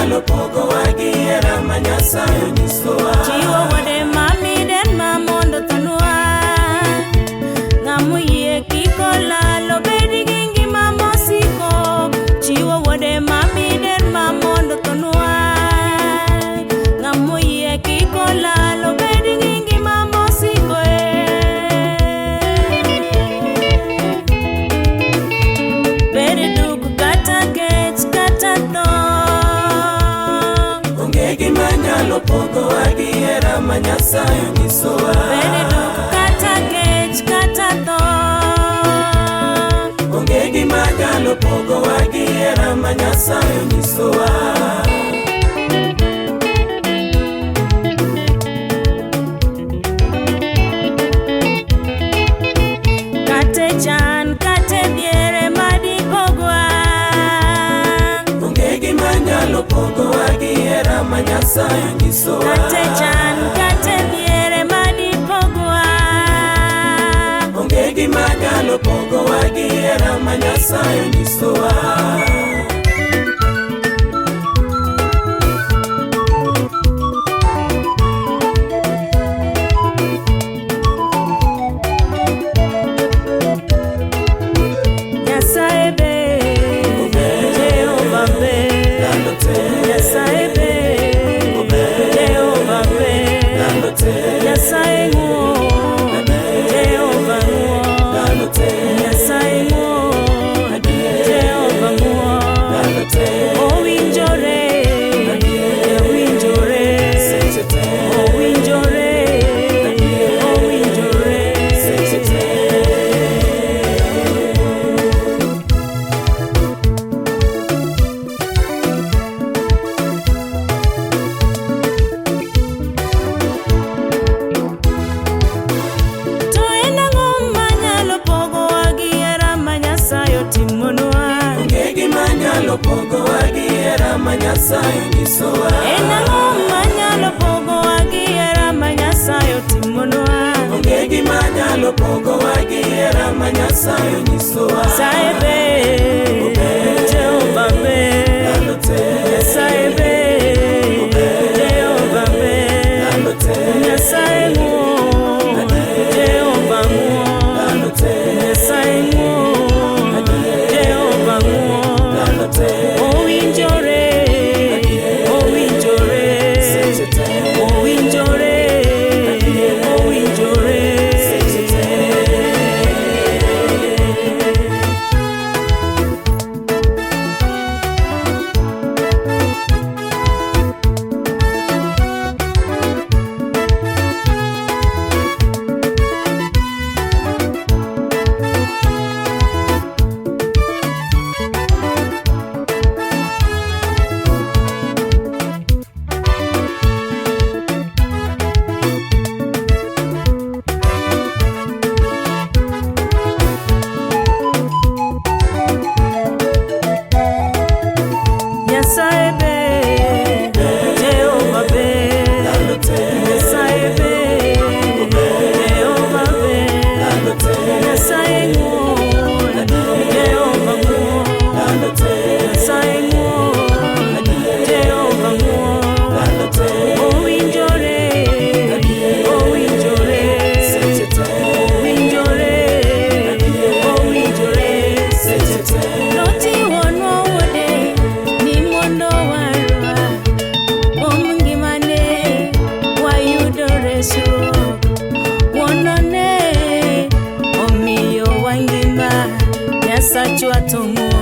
manyalo pogo wagi era manyasayo nyisowa. Chiwo wode mami den mamondo tonwa, ngamuye kiko lalo bedi gingi mamosiko. Chiwo wode mami den mamondo tonwa, ngamuye kiko lalo bedi gingi mamosiko. Bedi dugu kata kech kata to, ongegi manyalo pogo wagi era manyasayo nyisowa. bedi dugu kata kech kata to, ongegi manyalo pogo wagi era manyasayo nyisowa. kate chan kate biere madi pogwa, ongegi manyalo pogo wagi era manyasayo nyisowa. kate chan kate biere madi pogwa, ongegi manyalo pogo wagi era manyasayo nyisowa. Nyasaye be, Jehova be, Nyasaye be, Jehova be, Nyasaye ng'uon, Jehova ng'uon, Nyasaye ng'uon, Jehova ng'uon. Owinjore, owinjore, owinjore, owinjore. To en ang'o manyalo pogo wagi era manyasayo timonwa? ongegi manyalo pogo wagi era manyasayo nyisowa. En ang'o manyalo pogo wagi era manyasayo timonwa? ongegi manyalo pogo wagi era manyasayo nyisowa. Nyasaye be, Jehova be, Nyasaye be, Jehova be, Nyasaye ng'uon, Jehova ng'uon, Nyasaye ng'uon, Jehova ng'uon. Owinjore, owinjore, owinjore, owinjore. Nyasaye be, Jehova be, Nyasaye be, Jehova be, Nyasaye ng'uon, Jehova ng'uon, Nyasaye ng'uon, Jehova ng'uon. Owinjore, owinjore, owinjore, owinjore. Notiwonwa wuode ni mondo warwa, kuom ngimane wayudo resruok. Wuonone omiyo wangima, Nyasachwa to ng'uon.